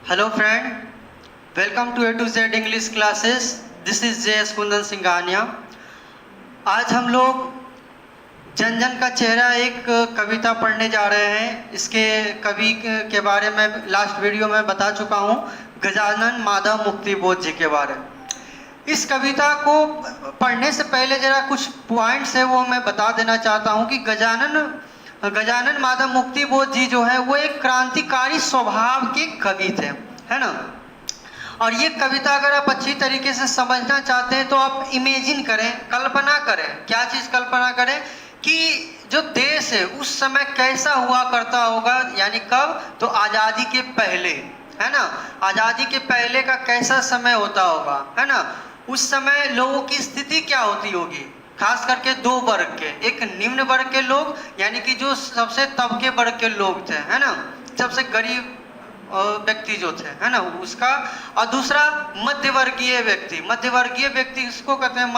Hello friend, welcome to A to Z English classes. This is JS Kundan Singhania. आज हम लोग जन जन का चेहरा एक कविता पढ़ने जा रहे हैं। इसके कवि के बारे में लास्ट वीडियो में बता चुका हूँ, गजानन माधव मुक्तिबोध जी के बारे में। इस कविता को पढ़ने से पहले जरा कुछ पॉइंट्स है वो मैं बता देना चाहता हूँ कि गजानन माधव मुक्तिबोध जी जो है वो एक क्रांतिकारी स्वभाव के कवि थे, है ना। और ये कविता अगर आप अच्छी तरीके से समझना चाहते हैं तो आप इमेजिन करें, कल्पना करें। क्या चीज़ कल्पना करें कि जो देश है उस समय कैसा हुआ करता होगा, यानी कब, तो आज़ादी के पहले, है ना। आज़ादी के पहले का कैसा समय होता होगा, है ना। उस समय लोगों की स्थिति क्या होती होगी, खास करके दो वर्ग के, एक निम्न वर्ग के लोग यानी कि जो सबसे तबके वर्ग के लोग थे, है ना, सबसे गरीब व्यक्ति जो थे, है ना, उसका, और दूसरा मध्यवर्गीय व्यक्ति। मध्यवर्गीय व्यक्ति किसको कहते हैं,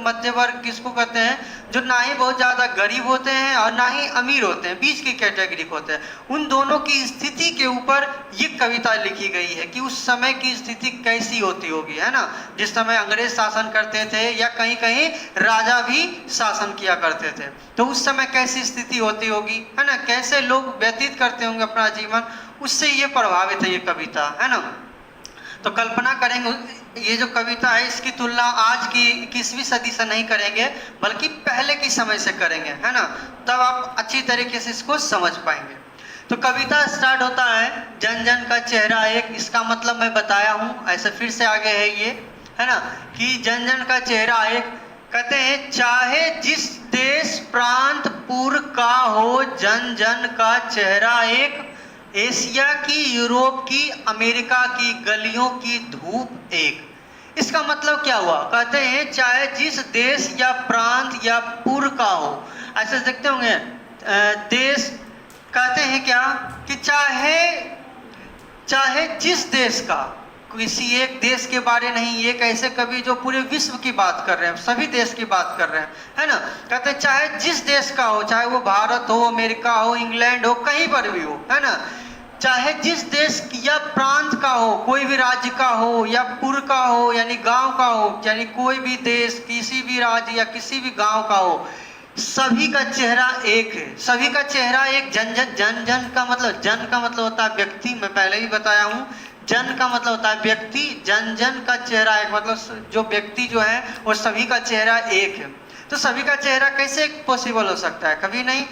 मध्य वर्ग किसको कहते हैं, जो ना ही बहुत ज़्यादा गरीब होते हैं और ना ही अमीर होते हैं, बीच की कैटेगरी होते हैं। उन दोनों की स्थिति के ऊपर ये कविता लिखी गई है कि उस समय की स्थिति कैसी होती होगी, है ना। जिस समय अंग्रेज शासन करते थे या कहीं कहीं राजा भी शासन किया करते थे, तो उस समय कैसी स्थिति होती होगी, है ना, कैसे लोग व्यतीत करते होंगे अपना जीवन, उससे ये प्रभावित है ये कविता, है ना। तो कल्पना करेंगे, ये जो कविता है इसकी तुलना आज की 21वीं सदी से नहीं करेंगे बल्कि पहले की समय से करेंगे, है ना, तब आप अच्छी तरीके से इसको समझ पाएंगे। तो कविता स्टार्ट होता है, जन जन का चेहरा एक। इसका मतलब मैं बताया हूँ, ऐसे फिर से आगे है ये, है ना, कि जन जन का चेहरा एक। कहते हैं चाहे जिस देश प्रांत पुर का हो, जन जन का चेहरा एक। एशिया की, यूरोप की, अमेरिका की गलियों की धूप एक। इसका मतलब क्या हुआ, कहते हैं चाहे जिस देश या प्रांत या पुर का हो, ऐसे देखते होंगे देश, कहते हैं क्या कि चाहे जिस देश का, किसी एक देश के बारे नहीं, एक ऐसे कवि जो पूरे विश्व की बात कर रहे हैं, सभी देश की बात कर रहे हैं, है ना। कहते हैं चाहे जिस देश का हो, चाहे वो भारत हो, अमेरिका हो, इंग्लैंड हो, कहीं पर भी हो, है ना, चाहे जिस देश या प्रांत का हो, कोई भी राज्य का हो या पुर का हो यानी गांव का हो, यानी कोई भी देश, किसी भी राज्य या किसी भी गांव का हो, सभी का चेहरा एक है। सभी का चेहरा एक। जन जन का मतलब, जन का मतलब होता है व्यक्ति, मैं पहले ही बताया हूँ। जन का मतलब होता है व्यक्ति, जन जन का चेहरा एक, मतलब जो व्यक्ति जो है वो सभी का चेहरा एक है। तो सभी का चेहरा कैसे पॉसिबल हो सकता है, कभी नहीं।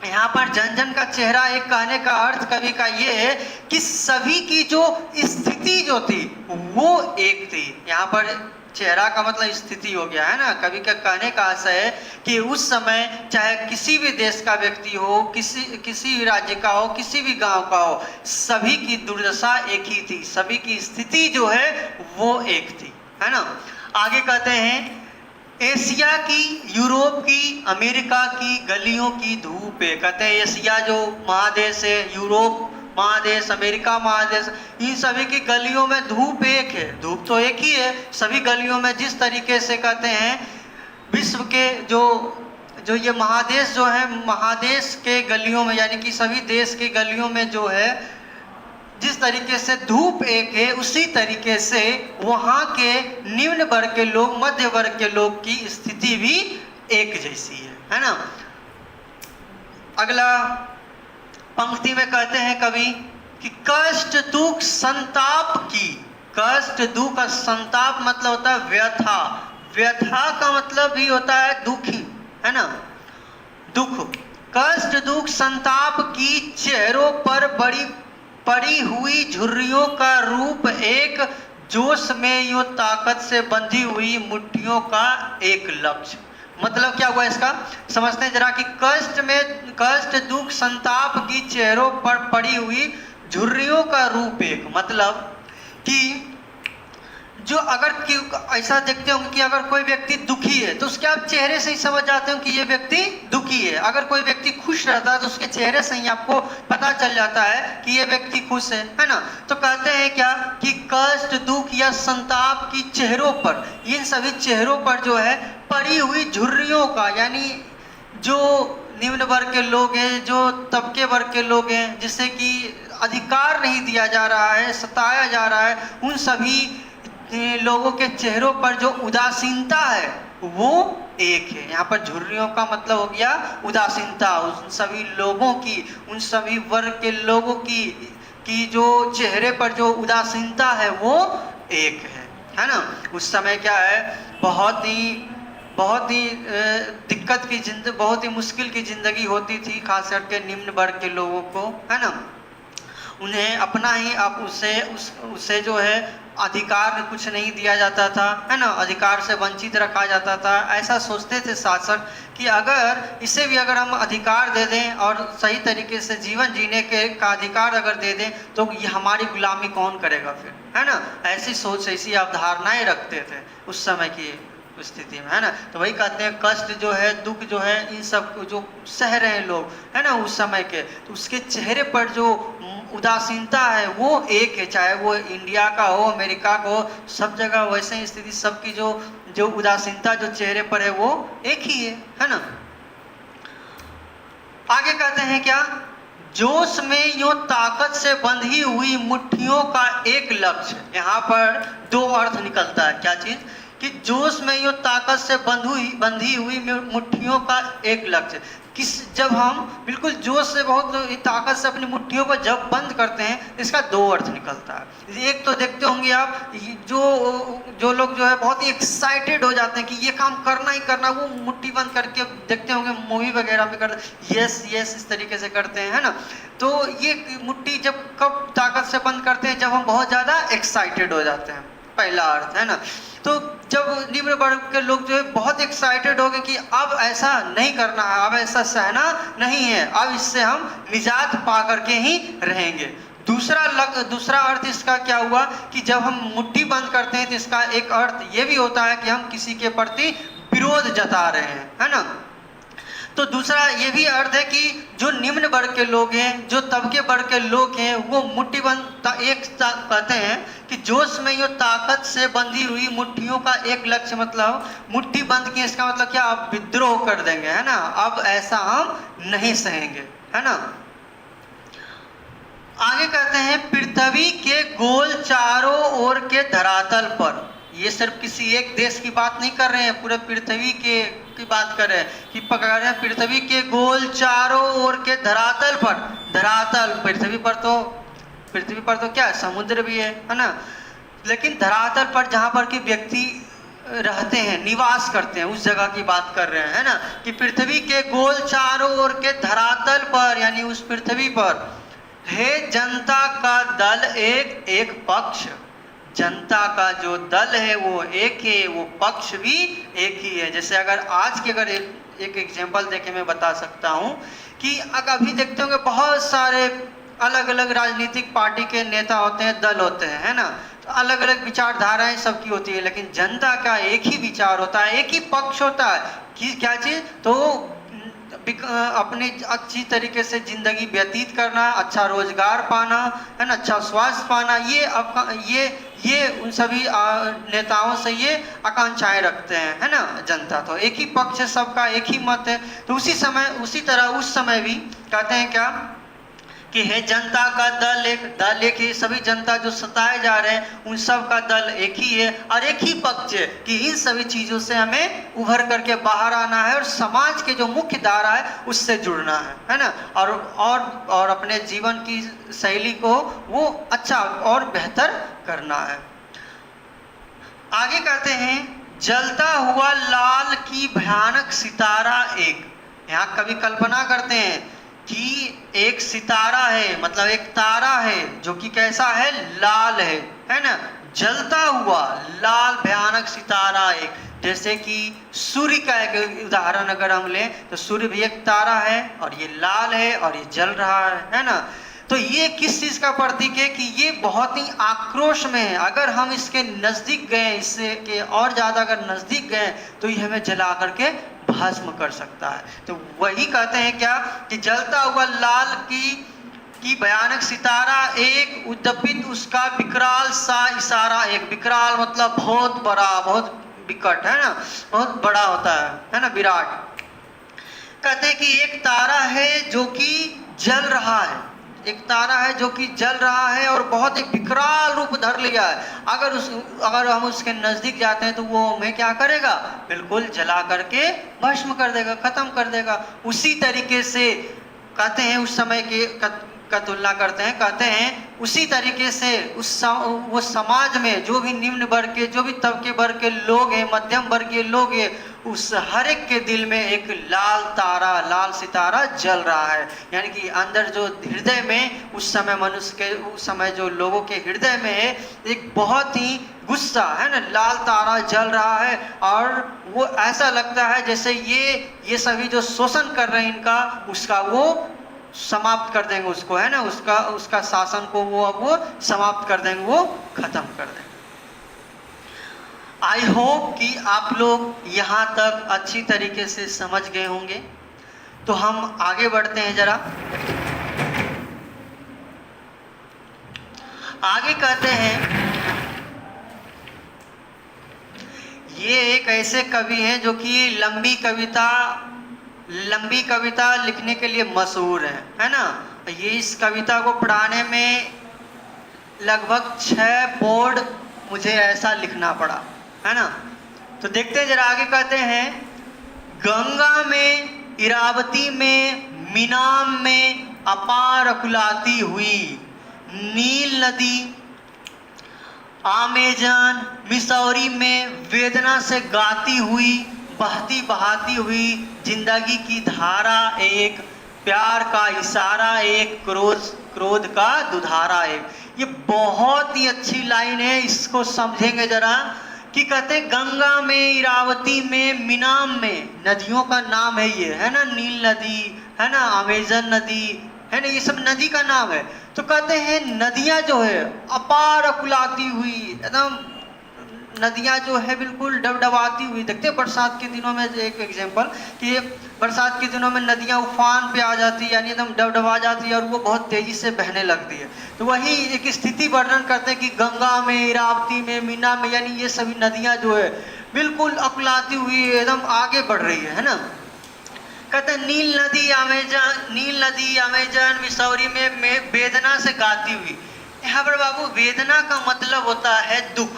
यहाँ पर जन जन का चेहरा एक कहने का अर्थ कवि का ये है कि सभी की जो स्थिति जो थी वो एक थी। यहाँ पर चेहरा का मतलब स्थिति हो गया, है ना। कवि का कहने का आशय है कि उस समय चाहे किसी भी देश का व्यक्ति हो, किसी भी राज्य का हो, किसी भी गांव का हो, सभी की दुर्दशा एक ही थी, सभी की स्थिति जो है वो एक थी, है ना। आगे कहते हैं एशिया की, यूरोप की, अमेरिका की गलियों की धूप है। कहते हैं एशिया जो महादेश है, यूरोप महादेश, अमेरिका महादेश, इन सभी की गलियों में धूप एक है। धूप तो एक ही है सभी गलियों में। जिस तरीके से कहते हैं विश्व के जो ये महादेश जो है, महादेश के गलियों में यानी कि सभी देश की गलियों में जो है, जिस तरीके से धूप एक है, उसी तरीके से वहाँ के निम्न वर्ग के लोग, मध्य वर्ग के लोग की स्थिति भी एक जैसी है ना। अगला पंक्ति में कहते हैं कवि कि कष्ट दुख संताप की। कष्ट दुख, संताप मतलब होता है व्यथा। व्यथा का मतलब भी होता है दुखी, है ना, दुख। कष्ट दुख संताप की चेहरों पर पड़ी हुई झुर्रियों का रूप एक, जोश में यूं ताकत से बंधी हुई मुट्ठियों का एक लक्ष्य। मतलब क्या हुआ इसका, समझते हैं जरा कि कष्ट दुख संताप की चेहरों पर पड़ी हुई झुर्रियों का रूप एक, मतलब कि जो अगर ऐसा देखते होंगे कि अगर कोई व्यक्ति दुखी है तो उसके आप चेहरे से ही समझ जाते हो कि ये व्यक्ति दुखी है। अगर कोई व्यक्ति खुश रहता है तो उसके चेहरे से ही आपको पता चल जाता है कि ये व्यक्ति खुश है ना। तो कहते हैं क्या कि कष्ट दुख या संताप की चेहरों पर, इन सभी चेहरों पर जो है पड़ी हुई झुर्रियों का, यानी जो निम्न वर्ग के लोग हैं, जो तबके वर्ग के लोग हैं, जिससे कि अधिकार नहीं दिया जा रहा है, सताया जा रहा है, उन सभी लोगों के चेहरों पर जो उदासीनता है वो एक है। यहाँ पर झुर्रियों का मतलब हो गया उदासीनता, उन सभी लोगों की, उन सभी वर्ग के लोगों की जो चेहरे पर जो उदासीनता है वो एक है ना। उस समय क्या है, बहुत ही दिक्कत की जिंदगी, बहुत ही मुश्किल की ज़िंदगी होती थी, खास करके निम्न वर्ग के लोगों को, है ना। उन्हें अपना ही आप उससे जो है अधिकार कुछ नहीं दिया जाता था, है ना, अधिकार से वंचित रखा जाता था। ऐसा सोचते थे शासक कि अगर इसे भी अगर हम अधिकार दे दें और सही तरीके से जीवन जीने के का अधिकार अगर दे दें तो ये हमारी गुलामी कौन करेगा फिर, है ना। ऐसी सोच, ऐसी अवधारणाएं रखते थे उस समय की स्थिति में, है ना। तो वही कहते हैं कष्ट जो है, दुख जो है, इन सब को जो सह रहे हैं लोग, है ना, उस समय के, तो उसके चेहरे पर जो उदासीनता है वो एक है। चाहे वो इंडिया का हो, अमेरिका का हो, सब जगह वैसे ही स्थिति, सबकी जो उदासीनता जो चेहरे पर है वो एक ही है ना। आगे कहते हैं क्या, जोश में यूं ताकत से बंधी हुई मुट्ठियों का एक लक्ष्य। यहाँ पर दो अर्थ निकलता है। क्या चीज, कि जोश में यूं ताकत से बंधी हुई मुट्ठियों का एक लक्ष्य। जब हम बिल्कुल जोश से, बहुत ताकत से अपनी मुट्ठियों को जब बंद करते हैं, इसका दो अर्थ निकलता है। एक तो देखते होंगे आप, जो लोग जो है बहुत ही एक्साइटेड हो जाते हैं कि ये काम करना ही करना, वो मुट्ठी बंद करके देखते होंगे मूवी वगैरह में करते, यस यस इस तरीके से करते हैं, है ना। तो ये मुट्ठी जब कब ताकत से बंद करते हैं, जब हम बहुत ज़्यादा एक्साइटेड हो जाते हैं, पहला अर्थ, है ना। तो जब निम्न वर्ग के लोग जो है बहुत एक्साइटेड हो गए कि अब ऐसा नहीं करना है, अब ऐसा सहना नहीं है, अब इससे हम निजात पा करके ही रहेंगे। दूसरा अर्थ इसका क्या हुआ कि जब हम मुट्ठी बंद करते हैं तो इसका एक अर्थ ये भी होता है कि हम किसी के प्रति विरोध जता रहे हैं, है ना। तो दूसरा ये भी अर्थ है कि जो निम्न वर्ग के लोग हैं, जो तबके वर्ग के लोग हैं, वो मुट्ठी बंद कहते हैं कि जोश में ये ताकत से बंधी हुई मुट्ठियों का एक लक्ष्य, मतलब मुट्ठी बंद की, इसका मतलब क्या, आप विद्रोह कर देंगे, है ना, अब ऐसा हम नहीं सहेंगे, है ना। आगे कहते हैं, पृथ्वी के गोल चारों ओर के धरातल पर, ये सिर्फ किसी एक देश की बात नहीं कर रहे हैं, पूरे पृथ्वी की बात कर रहे हैं कि पकड़ रहे हैं पृथ्वी के गोल चारों ओर के धरातल पर। धरातल, पृथ्वी पर तो क्या है, समुद्र भी है ना, लेकिन धरातल पर जहाँ पर कि व्यक्ति रहते हैं, निवास करते हैं, उस जगह की बात कर रहे हैं, है ना, कि पृथ्वी के गोल चारों ओर के धरातल पर, यानी उस पृथ्वी पर है जनता का दल एक पक्ष। जनता का जो दल है वो एक है, वो पक्ष भी एक ही है। जैसे अगर आज के अगर एक एग्जांपल देके मैं बता सकता हूँ कि अभी देखते होंगे बहुत सारे अलग अलग राजनीतिक पार्टी के नेता होते हैं, दल होते हैं, है ना, तो अलग अलग विचारधाराएं सबकी होती है, लेकिन जनता का एक ही विचार होता है, एक ही पक्ष होता है कि क्या चीज़, तो अपने अच्छी तरीके से ज़िंदगी व्यतीत करना, अच्छा रोजगार पाना, है ना, अच्छा स्वास्थ्य पाना, ये उन सभी नेताओं से ये आकांक्षाएं रखते हैं, है ना। जनता तो एक ही पक्ष है, सबका एक ही मत है। तो उसी तरह उस समय भी कहते हैं क्या कि है जनता का दल एक ही, सभी जनता जो सताए जा रहे हैं उन सब का दल एक ही है और एक ही पक्ष है कि इन सभी चीज़ों से हमें उभर करके बाहर आना है और समाज के जो मुख्य धारा है उससे जुड़ना है ना, और अपने जीवन की शैली को वो अच्छा और बेहतर करना है। आगे कहते हैं, जलता हुआ लाल की भयानक सितारा एक। यहाँ कभी कल्पना करते हैं कि एक सितारा है, मतलब एक तारा है जो कि कैसा है, लाल है ना, जलता हुआ लाल भयानक सितारा एक। जैसे कि सूर्य का एक उदाहरण अगर हम लें तो सूर्य भी एक तारा है और ये लाल है और ये जल रहा है ना। तो ये किस चीज़ का प्रतीक है कि ये बहुत ही आक्रोश में है। अगर हम इसके नज़दीक गए, इससे के और ज़्यादा अगर नज़दीक गए तो ये हमें जला करके भस्म कर सकता है। तो वही कहते हैं क्या कि जलता हुआ लाल की भयानक सितारा एक, उद्दपित उसका विकराल सा इशारा एक। विकराल मतलब बहुत बड़ा, बहुत विकट, है ना, बहुत बड़ा होता है ना, विराट। कहते हैं कि एक तारा है जो कि जल रहा है, एक तारा है जो कि जल रहा है और बहुत ही विकराल रूप धर लिया है। अगर हम उसके नजदीक जाते हैं तो वो हमें क्या करेगा, बिल्कुल जला करके भस्म कर देगा, खत्म कर देगा। उसी तरीके से कहते हैं उस समय के का तुलना करते हैं, कहते हैं उसी तरीके से वो समाज में जो भी निम्न वर्ग के, जो भी तबके वर्ग के लोग हैं, मध्यम वर्ग के लोग हैं, उस हर एक के दिल में एक लाल तारा, लाल सितारा जल रहा है। यानी कि अंदर जो हृदय में उस समय मनुष्य के, उस समय जो लोगों के हृदय में है, एक बहुत ही गुस्सा है ना, लाल तारा जल रहा है। और वो ऐसा लगता है जैसे ये सभी जो शोषण कर रहे हैं इनका, उसका वो समाप्त कर देंगे उसको, है ना, उसका शासन को वो समाप्त कर देंगे, वो खत्म कर देंगे। आई होप कि आप लोग यहाँ तक अच्छी तरीके से समझ गए होंगे। तो हम आगे बढ़ते हैं जरा। आगे कहते हैं, ये एक ऐसे कवि हैं जो कि लंबी कविता लिखने के लिए मशहूर है ना। ये इस कविता को पढ़ाने में लगभग 6 बोर्ड मुझे ऐसा लिखना पड़ा, है ना। तो देखते हैं जरा, आगे कहते हैं, गंगा में, इरावती में, मीनाम में अपार अकुलाती हुई, नील नदी, अमेज़न, मिसौरी में वेदना से गाती हुई, बहती बहाती हुई जिंदगी की धारा एक, प्यार का इशारा एक, क्रोध का दुधारा एक। ये बहुत ही अच्छी लाइन है, इसको समझेंगे जरा। कि कहते हैं गंगा में, इरावती में, मीनाम में, नदियों का नाम है ये, है ना, नील नदी, है ना, अमेज़न नदी, है ना, ये सब नदी का नाम है। तो कहते हैं नदियां जो है अपार अकुलाती हुई, एकदम नदियां जो है बिल्कुल डबडबाती हुई। देखते हैं बरसात के दिनों में, एक एग्जांपल कि बरसात के दिनों में नदियां उफान पे आ जाती है, यानी एकदम डबडबा जाती है और वो बहुत तेजी से बहने लगती है। तो वही एक स्थिति वर्णन करते हैं कि गंगा में, इरावती में, मीना में, यानी ये सभी नदियां जो है बिल्कुल अकुलाती हुई एकदम आगे बढ़ रही है ना। कहते हैं नील नदी अमेज़न मिसौरी में वेदना से गाती हुई। यहाँ पर बाबू वेदना का मतलब होता है दुख।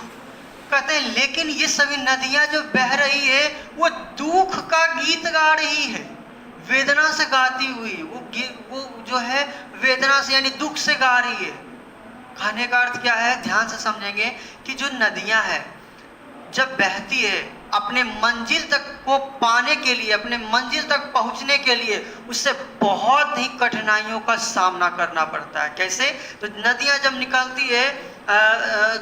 कहते हैं लेकिन ये सभी नदियां जो बह रही है वो दुख का गीत गा रही है, वेदना से गाती हुई। वो जो है वेदना से यानी दुख से गा रही है। कहने का अर्थ क्या है, ध्यान से समझेंगे कि जो नदियां हैं जब बहती है, अपने मंजिल तक को पाने के लिए, अपने मंजिल तक पहुंचने के लिए उससे बहुत ही कठिनाइयों का सामना करना पड़ता है। कैसे? तो नदियां जब निकलती है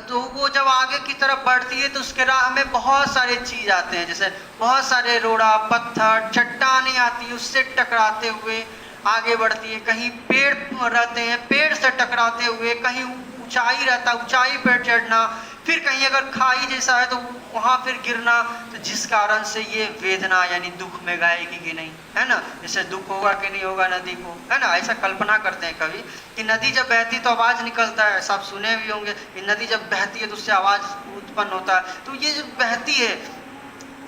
तो वो जब आगे की तरफ बढ़ती है तो उसके राह में बहुत सारे चीज आते हैं, जैसे बहुत सारे रोड़ा, पत्थर, चट्टानें आती है, उससे टकराते हुए आगे बढ़ती है। कहीं पेड़ रहते हैं, पेड़ से टकराते हुए, कहीं ऊंचाई रहता, ऊंचाई पर चढ़ना, फिर कहीं अगर खाई जैसा है तो वहां फिर गिरना। तो जिस कारण से ये वेदना यानी दुख में गाएगी कि नहीं, है ना। जैसे दुख होगा कि नहीं होगा नदी को, है ना। ऐसा कल्पना करते हैं कभी कि नदी जब बहती तो आवाज निकलता है, सब सुने भी होंगे कि नदी जब बहती है तो उससे आवाज उत्पन्न होता है। तो ये जो बहती है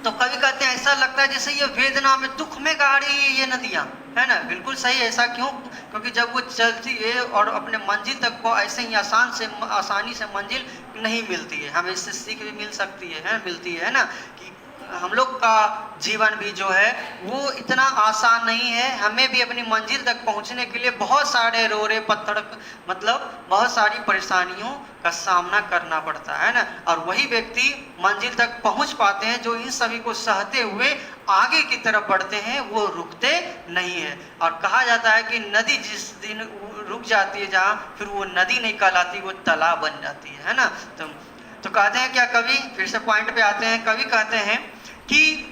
तो कभी कहते हैं ऐसा लगता है जैसे ये वेदना में, दुख में गा रही है ये नदियां, है ना। बिल्कुल सही। ऐसा क्यों? क्योंकि जब वो चलती है और अपने मंजिल तक को ऐसे ही आसानी से मंजिल नहीं मिलती है। हमें इससे सीख भी मिल सकती है मिलती है ना, कि हम लोग का जीवन भी जो है वो इतना आसान नहीं है। हमें भी अपनी मंजिल तक पहुंचने के लिए बहुत सारे रोड़े पत्थर, मतलब बहुत सारी परेशानियों का सामना करना पड़ता है ना। और वही व्यक्ति मंजिल तक पहुंच पाते हैं जो इन सभी को सहते हुए आगे की तरफ बढ़ते हैं, वो रुकते नहीं है। और कहा जाता है कि नदी जिस दिन रुक जाती है जहाँ, फिर वो नदी नहीं कहलाती, वो तालाब बन जाती है ना। तो कहते हैं क्या कवि, फिर से पॉइंट पे आते हैं, कवि कहते हैं कि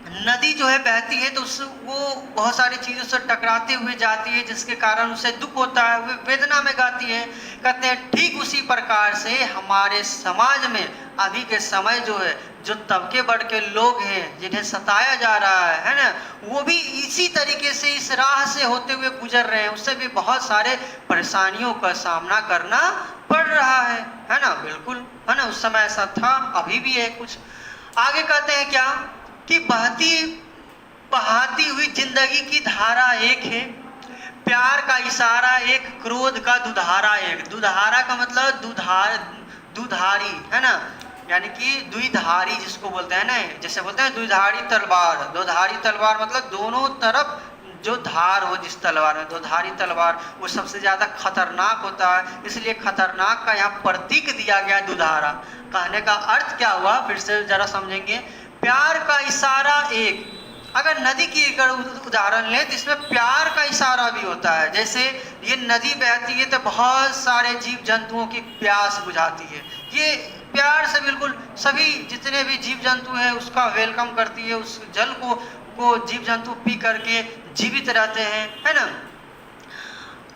नदी जो है बहती है तो वो बहुत सारी चीज़ों से टकराते हुए जाती है, जिसके कारण उसे दुख होता है, वो वेदना में गाती है। कहते हैं ठीक उसी प्रकार से हमारे समाज में अभी के समय जो है, जो तबके बढ़ के लोग हैं जिन्हें सताया जा रहा है ना, वो भी इसी तरीके से इस राह से होते हुए गुजर रहे हैं। उससे भी बहुत सारे परेशानियों का सामना करना पड़ रहा है ना। बिल्कुल, है ना। उस समय ऐसा था, अभी भी है कुछ। आगे कहते हैं क्या कि बहती बहाती हुई जिंदगी की धारा एक है, प्यार का इशारा एक, क्रोध का दुधारा एक। दुधारा का मतलब दुधारी है ना, यानी कि द्विधारी जिसको बोलते हैं ना, जैसे बोलते हैं द्विधारी तलवार। द्विधारी तलवार मतलब दोनों तरफ जो धार हो जिस तलवार में, द्विधारी तलवार वो सबसे ज्यादा खतरनाक होता है, इसलिए खतरनाक का यहाँ प्रतीक दिया गया दुधारा। कहने का अर्थ क्या हुआ, फिर से जरा समझेंगे। प्यार का इशारा एक, अगर नदी की अगर उदाहरण लें तो इसमें प्यार का इशारा भी होता है। जैसे ये नदी बहती है तो बहुत सारे जीव जंतुओं की प्यास बुझाती है, ये प्यार से बिल्कुल सभी जितने भी जीव जंतु हैं उसका वेलकम करती है, उस जल को जीव जंतु पी करके जीवित रहते हैं, है ना।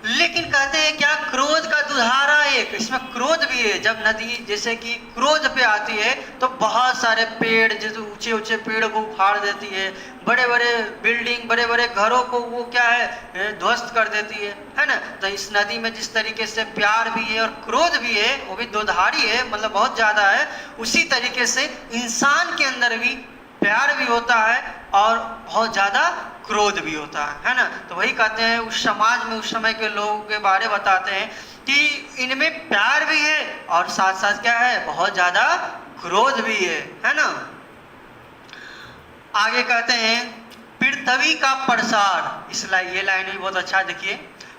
लेकिन कहते हैं क्या, क्रोध का दुधारा एक, इसमें क्रोध भी है। जब नदी जैसे कि क्रोध पे आती है तो बहुत सारे पेड़, जैसे ऊंचे ऊंचे पेड़ को उखाड़ देती है, बड़े बड़े बिल्डिंग, बड़े बड़े घरों को वो क्या है ध्वस्त कर देती है ना। तो इस नदी में जिस तरीके से प्यार भी है और क्रोध भी है, वो भी दुधारी है, मतलब बहुत ज्यादा है, उसी तरीके से इंसान के अंदर भी प्यार भी होता है और बहुत ज्यादा क्रोध भी होता है ना। तो वही कहते हैं, उस समाज में उस समय के लोगों के बारे बताते हैं कि इनमें प्यार भी है और साथ साथ क्या है, बहुत ज्यादा क्रोध भी है ना। आगे कहते हैं, पृथ्वी का प्रसार, ये लाइन भी बहुत अच्छा देखिए।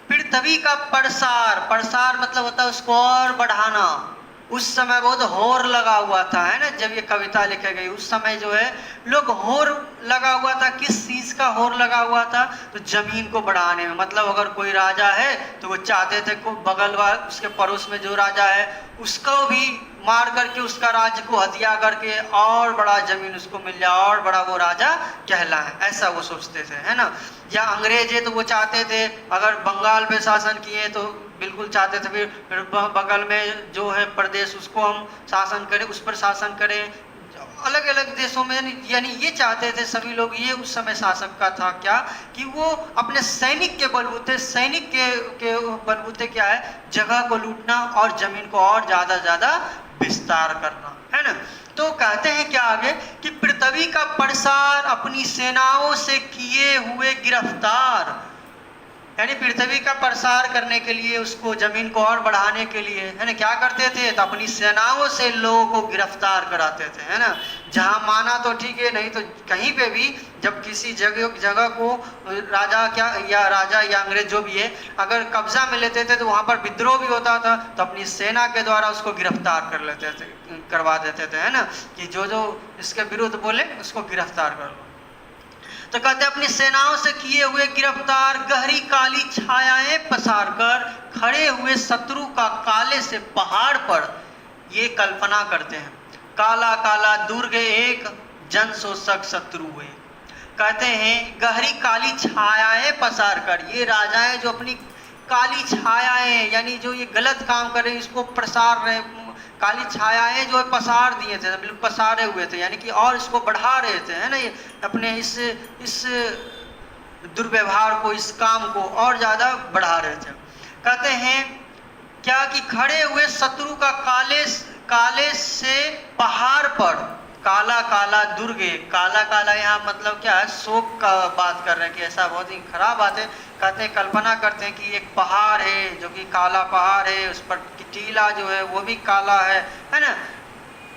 पृथ्वी का प्रसार, प्रसार मतलब होता है उसको और बढ़ाना। उस समय बहुत होर लगा हुआ था, है ना, जब ये कविता लिखी गई उस समय जो है लोग होर लगा हुआ था। किस चीज का होर लगा हुआ था, तो जमीन को बढ़ाने में। मतलब अगर कोई राजा है तो वो चाहते थे को बगल वाले उसके पड़ोस में जो राजा है उसको भी मार करके उसका राज्य को हत्या करके और बड़ा जमीन उसको मिल जाए और बड़ा वो राजा कहलाए, ऐसा वो सोचते थे, है ना। या अंग्रेज है तो वो चाहते थे अगर बंगाल पे शासन किए तो बिल्कुल चाहते थे फिर बगल में जो है प्रदेश उसको हम शासन करें, उस पर शासन करें। अलग अलग देशों में यानी ये चाहते थे सभी लोग, ये उस समय शासक का था क्या कि वो अपने सैनिक के बलबूते, सैनिक के बलबूते क्या है, जगह को लूटना और जमीन को और ज्यादा विस्तार करना, है ना। तो कहते हैं क्या आगे कि पृथ्वी का प्रसार अपनी सेनाओं से किए हुए गिरफ्तार, यानी पृथ्वी का प्रसार करने के लिए, उसको जमीन को और बढ़ाने के लिए, है ना, क्या करते थे, तो अपनी सेनाओं से लोगों को गिरफ्तार कराते थे, है ना। जहां माना तो ठीक है, नहीं तो कहीं पे भी जब किसी जगह को राजा या अंग्रेज जो भी है अगर कब्जा में लेते थे तो वहां पर विद्रोह भी होता था, तो अपनी सेना के द्वारा उसको गिरफ्तार करवा देते थे, है ना, कि जो इसके विरुद्ध बोले उसको गिरफ्तार कर लो। तो कहते अपनी सेनाओं से किए हुए गिरफ्तार, गहरी काली छायाएं पसार कर खड़े हुए शत्रु का काले से पहाड़ पर ये कल्पना करते हैं, काला काला दुर्ग एक, जन शोषक शत्रु हुए। कहते हैं गहरी काली छायाएं पसार कर, ये राजाएं जो अपनी काली छायाएं यानी जो ये गलत काम कर रहे इसको प्रसार रहे, काली छायाएं जो है पसार दिए थे, बिल्कुल पसारे हुए थे, यानी कि और इसको बढ़ा रहे थे, है ना, ये अपने इस दुर्व्यवहार को, इस काम को और ज्यादा बढ़ा रहे थे। कहते हैं क्या कि खड़े हुए शत्रु का काले से पहाड़ पर, काला काला दुर्गे, काला काला यहाँ मतलब क्या है, शोक का बात कर रहे हैं कि ऐसा बहुत ही खराब बात है। कहते हैं कल्पना करते हैं कि एक पहाड़ है जो कि काला पहाड़ है, उस पर टीला जो है वो भी काला है ना।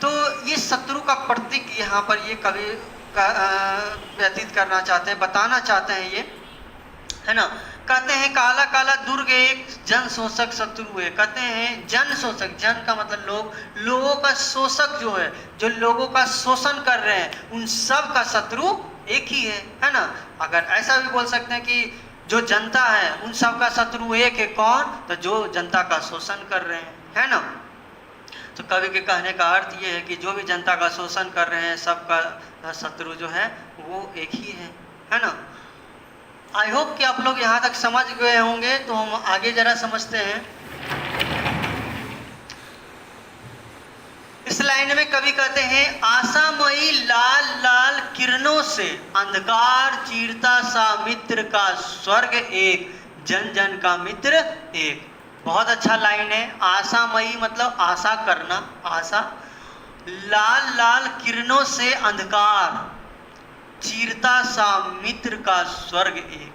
तो ये शत्रु का प्रतीक यहाँ पर ये कवि व्यतीत करना चाहते हैं, बताना चाहते हैं ये, है ना। कहते हैं काला काला दुर्ग एक, जन शोषक शत्रु है। कहते हैं जन शोषक, जन का मतलब लोगों का शोषक जो है, जो लोगों का शोषण कर रहे हैं, उन सब का शत्रु एक ही है ना। अगर ऐसा भी बोल सकते हैं कि जो जनता है उन सब का शत्रु एक है, कौन, तो जो जनता का शोषण कर रहे हैं, है ना। तो कवि के कहने का अर्थ ये है कि जो भी जनता का शोषण कर रहे हैं सबका शत्रु जो है वो एक ही है ना। आई होप कि आप लोग यहाँ तक समझ गए होंगे। तो हम आगे जरा समझते हैं। इस लाइन में कवि कहते हैं आशामयी लाल लाल किरणों से अंधकार चीरता सा मित्र का स्वर्ग एक, जन जन का मित्र एक। बहुत अच्छा लाइन है। आशामयी मतलब आशा करना, आशा, लाल लाल किरणों से अंधकार चीरता सा मित्र का स्वर्ग एक।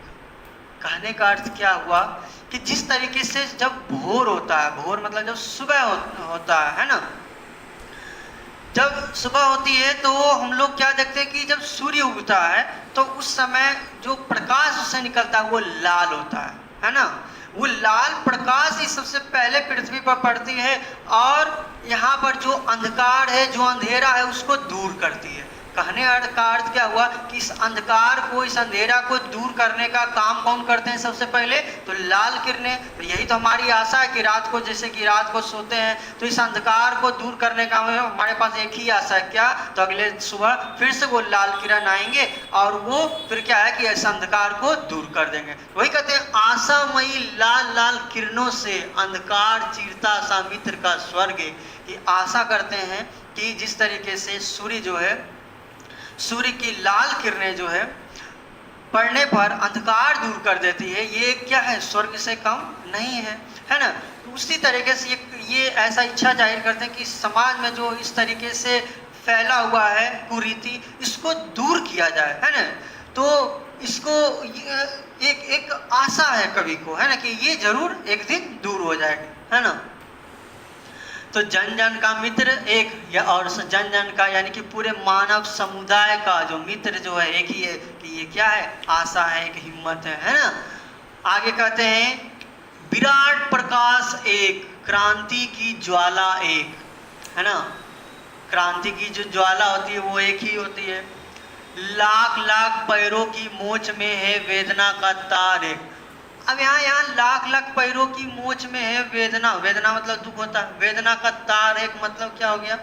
कहने का अर्थ क्या हुआ कि जिस तरीके से जब भोर होता है, भोर मतलब जब सुबह होता है ना, जब सुबह होती है तो हम लोग क्या देखते हैं कि जब सूर्य उगता है तो उस समय जो प्रकाश उससे निकलता है वो लाल होता है ना। वो लाल प्रकाश ही सबसे पहले पृथ्वी पर पड़ती है और यहाँ पर जो अंधकार है, जो अंधेरा है, उसको दूर करती है। कहने का अर्थ क्या हुआ कि इस अंधकार को, इस अंधेरा को दूर करने का काम कौन करते हैं सबसे पहले? तो लाल किरणें। तो यही तो हमारी आशा है कि रात को, जैसे कि रात को सोते हैं तो इस अंधकार को दूर करने का हमारे पास एक ही आशा है, क्या? तो अगले सुबह फिर से वो लाल किरण आएंगे और वो फिर क्या है कि इस अंधकार को दूर कर देंगे। वही कहते हैं आशामयी लाल लाल किरणों से अंधकार चीरता सा मित्र का स्वर्ग। की आशा करते हैं कि जिस तरीके से सूर्य जो है, सूर्य की लाल किरणें जो है पड़ने पर अंधकार दूर कर देती है, ये क्या है? स्वर्ग से कम नहीं है ना। तो उसी तरीके से ये ऐसा इच्छा जाहिर करते हैं कि समाज में जो इस तरीके से फैला हुआ है कुरीति, इसको दूर किया जाए, है ना। तो इसको एक आशा है कवि को, है ना, कि ये जरूर एक दिन दूर हो जाएगी, है ना। तो जन जन का मित्र एक, या और जन जन का यानी कि पूरे मानव समुदाय का जो मित्र जो है एक ही है कि ये क्या है? आशा है, एक हिम्मत है ना। आगे कहते हैं विराट प्रकाश एक, क्रांति की ज्वाला एक, है ना। क्रांति की जो ज्वाला होती है वो एक ही होती है। लाख लाख पैरों की मोच में है वेदना का तार एक। अब यहाँ लाख लाख पैरों की मोच में है वेदना, वेदना मतलब दुख होता है, वेदना का तार एक मतलब क्या हो गया?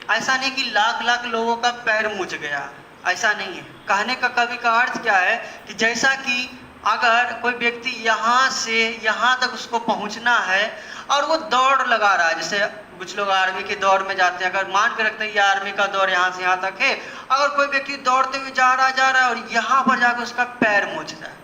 ऐसा नहीं कि लाख लाख लोगों का पैर मुझ गया, ऐसा नहीं है। कहने का कवि का अर्थ क्या है कि जैसा कि अगर कोई व्यक्ति यहाँ से यहाँ तक उसको पहुँचना है और वो दौड़ लगा रहा है, जैसे कुछ लोग आर्मी की दौड़ में जाते हैं, अगर मान के रखते हैं ये आर्मी का दौड़ यहाँ से यहाँ तक है, अगर कोई व्यक्ति दौड़ते हुए जा रहा है और यहाँ पर जाकर उसका पैर मुझ जाए,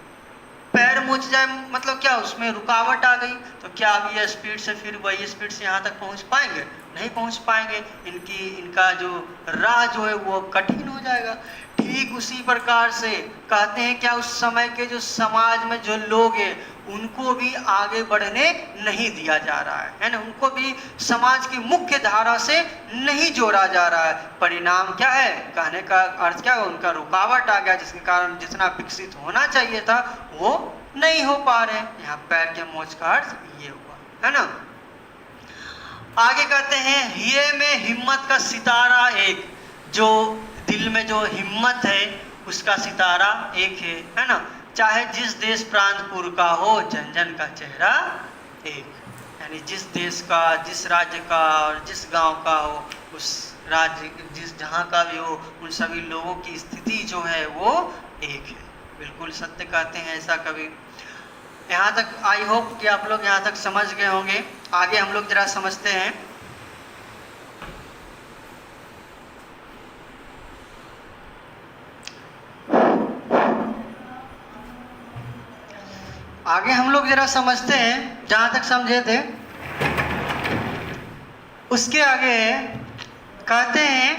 पैर मुझ जाए मतलब क्या? उसमें रुकावट आ गई, तो क्या अब ये स्पीड से फिर वही स्पीड से यहाँ तक पहुँच पाएंगे? नहीं पहुँच पाएंगे। इनका जो राह जो है वो कठिन हो जाएगा। ठीक उसी प्रकार से कहते हैं क्या उस समय के जो समाज में जो लोग हैं उनको भी आगे बढ़ने नहीं दिया जा रहा है ना। उनको भी समाज की मुख्य धारा से नहीं जोड़ा जा रहा है। परिणाम क्या है? कहने का अर्थ क्या है? उनका रुकावट आ गया, जिसके कारण जितना विकसित होना चाहिए था वो नहीं हो पा रहे। यहाँ पैर के मोच का अर्थ ये हुआ, है ना। आगे कहते हैं हिये में हिम्मत का सितारा एक, जो दिल में जो हिम्मत है उसका सितारा एक है ना। चाहे जिस देश प्रांतपुर का हो जन जन का चेहरा एक, यानी जिस देश का, जिस राज्य का और जिस गांव का हो, उस राज्य जिस जहाँ का भी हो, उन सभी लोगों की स्थिति जो है वो एक है। बिल्कुल सत्य कहते हैं ऐसा कवि। यहाँ तक आई होप कि आप लोग यहाँ तक समझ गए होंगे। आगे हम लोग जरा समझते हैं। आगे हम लोग जरा समझते हैं, जहाँ तक समझे थे उसके आगे कहते हैं,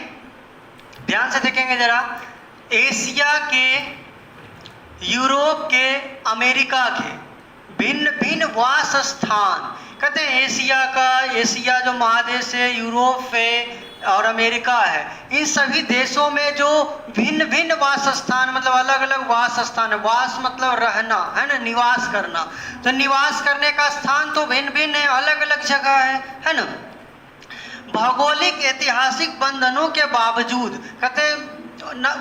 ध्यान से देखेंगे जरा, एशिया के, यूरोप के, अमेरिका के भिन्न भिन्न वास स्थान। कहते हैं एशिया जो महादेश है, यूरोप है और अमेरिका है, इन सभी देशों में जो भिन्न भिन्न वास स्थान मतलब अलग अलग वास स्थान है। वास मतलब रहना, है ना, निवास करना। तो निवास करने का स्थान तो भिन्न भिन्न है, अलग अलग जगह है ना। भौगोलिक ऐतिहासिक बंधनों के बावजूद, कहते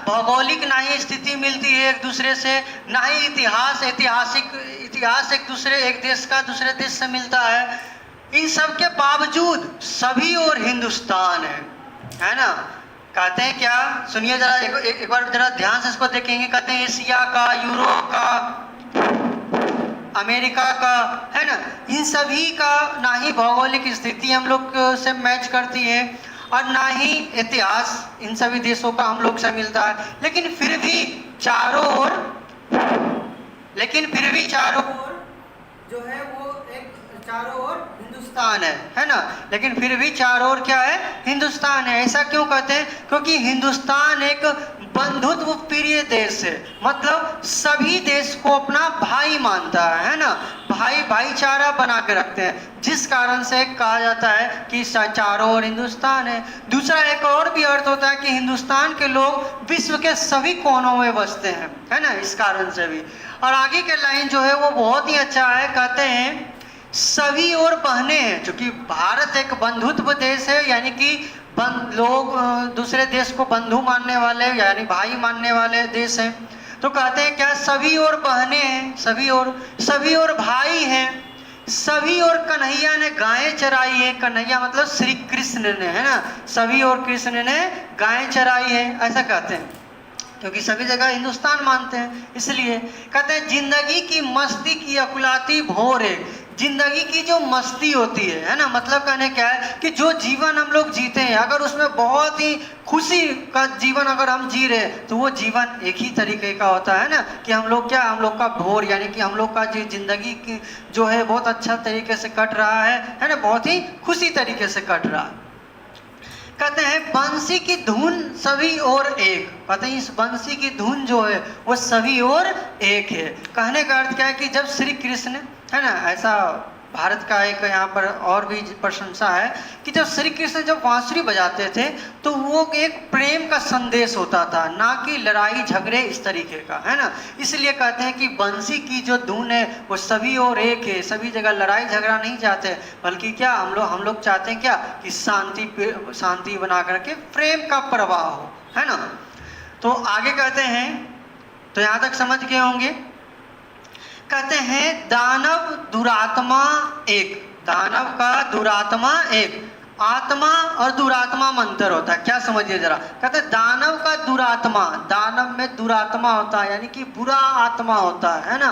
भौगोलिक ना ही स्थिति मिलती है एक दूसरे से, ना ही इतिहास एक देश का दूसरे देश से मिलता है। इन सब के बावजूद सभी और हिंदुस्तान है ना। कहते हैं क्या? सुनिए जरा, एक बार जरा ध्यान से इसको देखेंगे। कहते हैं एशिया का, यूरोप का, अमेरिका का, है ना, इन सभी का ना ही भौगोलिक स्थिति हम लोग से मैच करती है और ना ही इतिहास इन सभी देशों का हम लोग से मिलता है। लेकिन फिर भी चारों ओर जो है वो एक चारों ओर हिंदुस्तान है ना, लेकिन फिर भी चारों ओर क्या है, हिंदुस्तान है। ऐसा क्यों कहते हैं? क्योंकि हिंदुस्तान एक बंधुत्व प्रिय देश है, मतलब सभी देश को अपना भाई मानता है ना, भाईचारा बना के रखते हैं, जिस कारण से कहा जाता है कि चारों ओर हिंदुस्तान है। दूसरा एक और भी अर्थ होता है कि हिंदुस्तान के लोग विश्व के सभी कोनों में बसते हैं, है ना, इस कारण से भी। और आगे के लाइन जो है वो बहुत ही अच्छा है, कहते हैं सभी ओर बहने हैं। चूंकि भारत एक बंधुत्व देश है, यानी कि लोग दूसरे देश को बंधु मानने वाले यानी भाई मानने वाले देश हैं, तो कहते हैं क्या, सभी ओर बहने हैं, सभी ओर भाई हैं, सभी ओर कन्हैया ने गायें चराई है। कन्हैया मतलब श्री कृष्ण ने, है ना, सभी ओर कृष्ण ने गायें चराई है, ऐसा कहते हैं, क्योंकि सभी जगह हिंदुस्तान मानते हैं। इसलिए कहते हैं जिंदगी की मस्ती की अकुलाती भोर है। जिंदगी की जो मस्ती होती है ना, मतलब कहने क्या है कि जो जीवन हम लोग जीते हैं, अगर उसमें बहुत ही खुशी का जीवन अगर हम जी रहे हैं, तो वो जीवन एक ही तरीके का होता है ना, कि हम लोग का भोर यानी कि हम लोग का जो जिंदगी की जो है बहुत अच्छा तरीके से कट रहा है ना, बहुत ही खुशी तरीके से कट रहा है। कहते हैं बंसी की धुन सभी और एक। कहते हैं इस बंसी की धुन जो है वो सभी और एक है। कहने का अर्थ क्या है कि जब श्री कृष्ण, है ना, ऐसा भारत का एक यहाँ पर और भी प्रशंसा है कि जब श्री कृष्ण जब बांसुरी बजाते थे तो वो एक प्रेम का संदेश होता था, ना कि लड़ाई झगड़े इस तरीके का, है ना। इसलिए कहते हैं कि बंसी की जो धुन है वो सभी और एक है, सभी जगह लड़ाई झगड़ा नहीं चाहते, बल्कि क्या हम लोग चाहते हैं क्या, कि शांति बना करके प्रेम का प्रवाह हो, है ना। तो आगे कहते हैं, तो यहाँ तक समझ गए होंगे। कहते हैं दानव दुरात्मा एक। दानव का दुरात्मा एक, आत्मा और दुरात्मा में अंतर होता है, क्या समझिए जरा। कहते हैं दानव का दुरात्मा, दानव में दुरात्मा होता है यानी कि बुरा आत्मा होता है ना।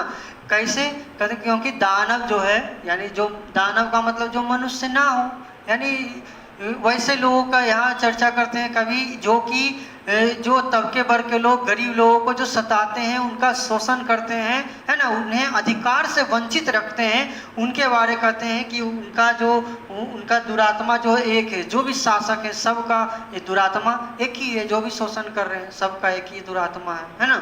कैसे? कहते क्योंकि दानव जो है यानी जो दानव का मतलब जो मनुष्य ना हो, यानी वैसे लोगों का यहाँ चर्चा करते हैं कभी, जो कि जो तबके भर के लोग गरीब लोगों को जो सताते हैं, उनका शोषण करते हैं, है ना, उन्हें अधिकार से वंचित रखते हैं, उनके बारे कहते हैं कि उनका दुरात्मा जो है एक है। जो भी शासक है सबका ये दुरात्मा एक ही है, जो भी शोषण कर रहे हैं सबका एक ही दुरात्मा है ना।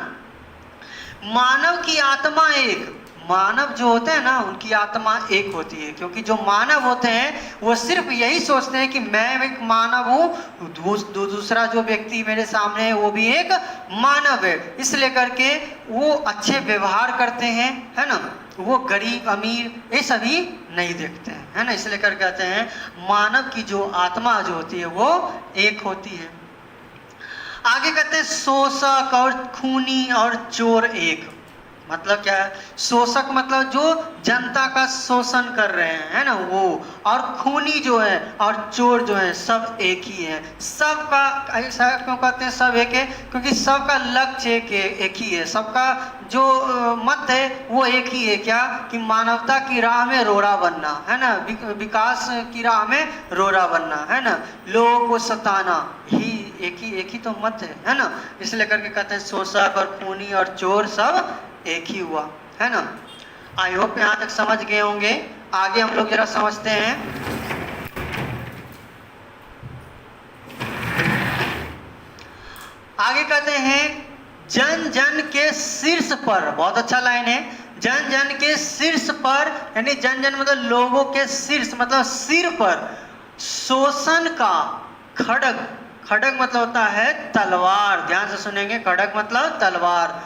मानव की आत्मा एक। मानव जो होते हैं ना उनकी आत्मा एक होती है, क्योंकि जो मानव होते हैं वो सिर्फ यही सोचते हैं कि मैं एक मानव हूँ, दूसरा जो व्यक्ति मेरे सामने है वो भी एक मानव है, इसलिए करके वो अच्छे व्यवहार करते हैं, है ना, वो गरीब अमीर ये सभी नहीं देखते हैं, है ना। इसलिए कर कहते हैं मानव की जो आत्मा जो होती है वो एक होती है। आगे कहते हैं शोषक और खूनी और चोर एक। मतलब क्या है? शोषक मतलब जो जनता का शोषण कर रहे हैं, है ना, वो, और खूनी जो है और चोर जो है सब एक ही है। सबका ऐसा क्यों कहते हैं सब एक है? क्योंकि सबका लक्ष्य एक ही है, सबका जो मत है वो एक ही है, क्या, कि मानवता की राह में रोड़ा बनना, है ना, विकास की राह में रोड़ा बनना, है ना, लोगों को सताना ही एक ही तो मत है ना। इसलिए करके कहते हैं शोषक और खूनी और चोर सब एक ही हुआ, है ना। आई होप यहाँ तक समझ गए होंगे। आगे हम लोग जरा समझते हैं। आगे कहते हैं जन जन के शीर्ष पर। बहुत अच्छा लाइन है, जन जन के शीर्ष पर, यानी जन जन मतलब लोगों के शीर्ष मतलब सिर पर शोषण का खड्ग। खड्ग मतलब होता है तलवार, ध्यान से सुनेंगे, खड्ग मतलब तलवार।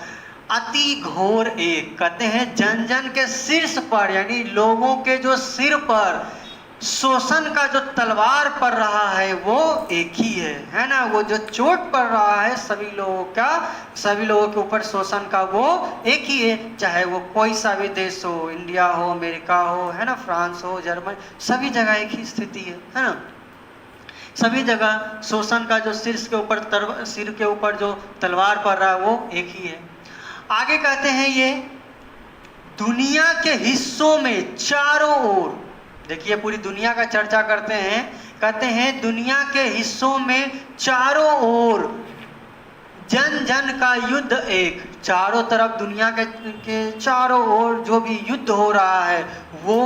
अति घोर एक। कहते हैं जन जन के शीर्ष पर यानी लोगों के जो सिर पर शोषण का जो तलवार पड़ रहा है वो एक ही है ना। वो जो चोट पड़ रहा है सभी लोगों के ऊपर शोषण का वो एक ही है, चाहे वो कोई सा भी देश हो, इंडिया हो, अमेरिका हो, है ना, फ्रांस हो, जर्मनी, सभी जगह एक ही स्थिति है ना। सभी जगह शोषण का जो सिर के ऊपर जो तलवार पड़ रहा है वो एक ही है। आगे कहते हैं ये दुनिया के हिस्सों में चारों ओर, देखिए पूरी दुनिया का चर्चा करते हैं, कहते हैं दुनिया के हिस्सों में चारों ओर जन जन का युद्ध एक। चारों तरफ दुनिया के चारों ओर जो भी युद्ध हो रहा है वो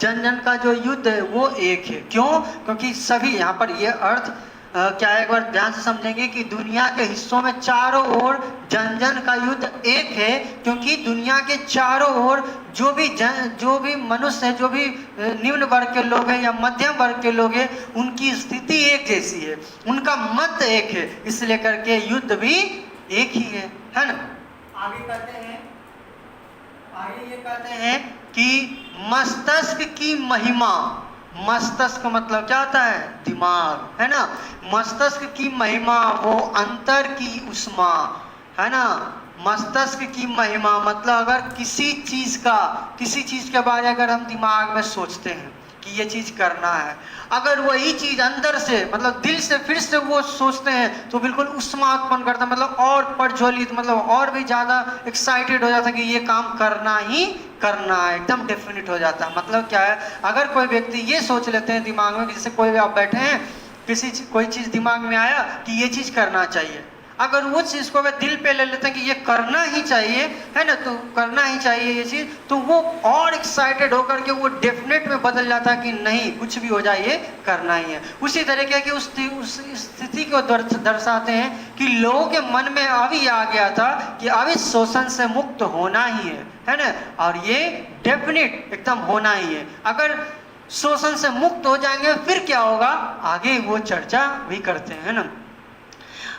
जन जन का जो युद्ध है वो एक है। क्यों? क्योंकि सभी यहाँ पर ये अर्थ क्या है, एक बार ध्यान से समझेंगे कि दुनिया के हिस्सों में चारों ओर जन जन का युद्ध एक है, क्योंकि दुनिया के चारों ओर जो भी मनुष्य है, जो भी निम्न वर्ग के लोग हैं या मध्यम वर्ग के लोग हैं, उनकी स्थिति एक जैसी है, उनका मत एक है, इसलिए करके युद्ध भी एक ही है ना। आगे ये कहते हैं कि मस्तिष्क की महिमा, मस्तिष्क मतलब क्या होता है? दिमाग, है ना। मस्तिष्क की महिमा वो अंतर की उष्मा, है ना। मस्तिष्क की महिमा मतलब अगर किसी चीज के बारे अगर हम दिमाग में सोचते हैं कि ये चीज करना है, अगर वही चीज अंदर से मतलब दिल से फिर से वो सोचते हैं तो बिल्कुल उष्मा उत्पन्न करता है, मतलब और प्रज्वलित, मतलब और भी ज्यादा एक्साइटेड हो जाता है कि ये काम करना ही करना है, एकदम डेफिनेट हो जाता है। मतलब क्या है, अगर कोई व्यक्ति ये सोच लेते हैं दिमाग में, जैसे कोई भी आप बैठे हैं, कोई चीज दिमाग में आया कि ये चीज करना चाहिए, अगर वो चीज को वे दिल पे ले लेते हैं कि ये करना ही चाहिए, है ना, तो करना ही चाहिए ये चीज, तो वो और एक्साइटेड होकर के वो डेफिनेट में बदल जाता है कि नहीं, कुछ भी हो जाए ये करना ही है। उसी तरीके की उस स्थिति को दर्शाते हैं कि लोगों के मन में अभी आ गया था कि अभी शोषण से मुक्त होना ही है ना, और ये डेफिनेट एकदम होना ही है। अगर शोषण से मुक्त हो जाएंगे फिर क्या होगा, आगे वो चर्चा भी करते हैं ना।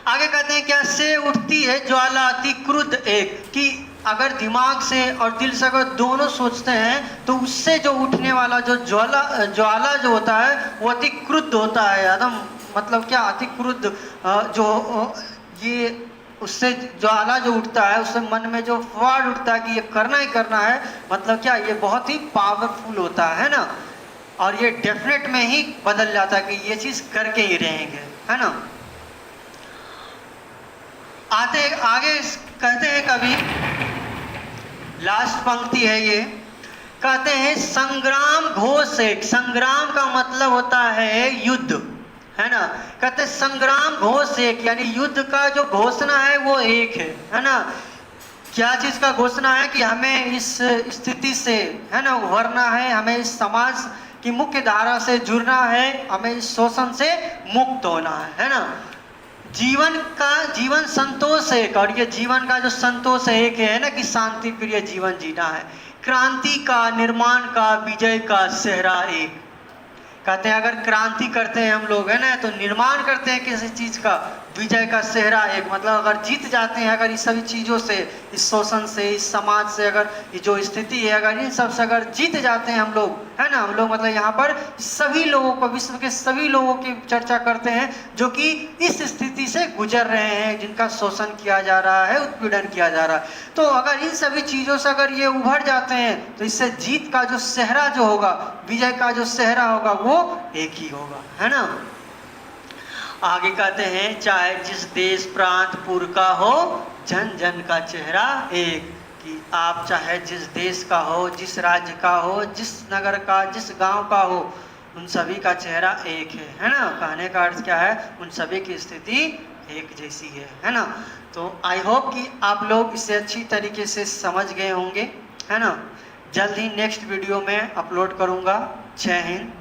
आगे कहते हैं क्या से उठती है ज्वाला अति क्रुद्ध एक, कि अगर दिमाग से और दिल से अगर दोनों सोचते हैं तो उससे जो उठने वाला जो ज्वाला जो होता है वो अति क्रुद्ध होता है एकदम, मतलब क्या अति क्रुद्ध जो ये उससे ज्वाला जो उठता है, उससे मन में जो फवाड़ उठता है कि ये करना ही करना है, मतलब क्या ये बहुत ही पावरफुल होता है ना, और ये डेफिनेट में ही बदल जाता है कि ये चीज करके ही रहेंगे, है ना। आगे कहते हैं, कभी लास्ट पंक्ति है ये, कहते हैं संग्राम घोष एक, संग्राम का मतलब होता है युद्ध, है ना। कहते हैं संग्राम घोष एक, यानी युद्ध का जो घोषणा है वो एक है ना। क्या चीज का घोषणा है कि हमें इस स्थिति से, है ना, उभरना है, हमें इस समाज की मुख्य धारा से जुड़ना है, हमें इस शोषण से मुक्त होना है ना। जीवन संतोष एक, और ये जीवन का जो संतोष है एक है ना, कि शांति प्रिय जीवन जीना है। क्रांति का, निर्माण का, विजय का सेहरा एक। कहते हैं अगर क्रांति करते हैं हम लोग, है ना, तो निर्माण करते हैं किसी चीज का, विजय का सेहरा एक, मतलब अगर जीत जाते हैं, अगर इस सभी चीजों से, इस शोषण से, इस समाज से, अगर ये जो स्थिति है, अगर इन सब से अगर जीत जाते हैं हम लोग, है ना, हम लोग मतलब यहाँ पर सभी लोगों को, विश्व के सभी लोगों की चर्चा करते हैं जो कि इस स्थिति से गुजर रहे हैं, जिनका शोषण किया जा रहा है, उत्पीड़न किया जा रहा है। तो अगर इन सभी चीजों से अगर ये उभर जाते हैं तो इससे जीत का जो सेहरा जो होगा, विजय का जो सेहरा होगा वो एक ही होगा, है ना। आगे कहते हैं चाहे जिस देश प्रांत पुर का हो, जन जन का चेहरा एक, कि आप चाहे जिस देश का हो, जिस राज्य का हो, जिस नगर का, जिस गांव का हो, उन सभी का चेहरा एक है ना। कहने का अर्थ क्या है, उन सभी की स्थिति एक जैसी है ना। तो आई होप कि आप लोग इसे अच्छी तरीके से समझ गए होंगे, है ना। जल्द ही नेक्स्ट वीडियो में अपलोड करूँगा। जय हिंद।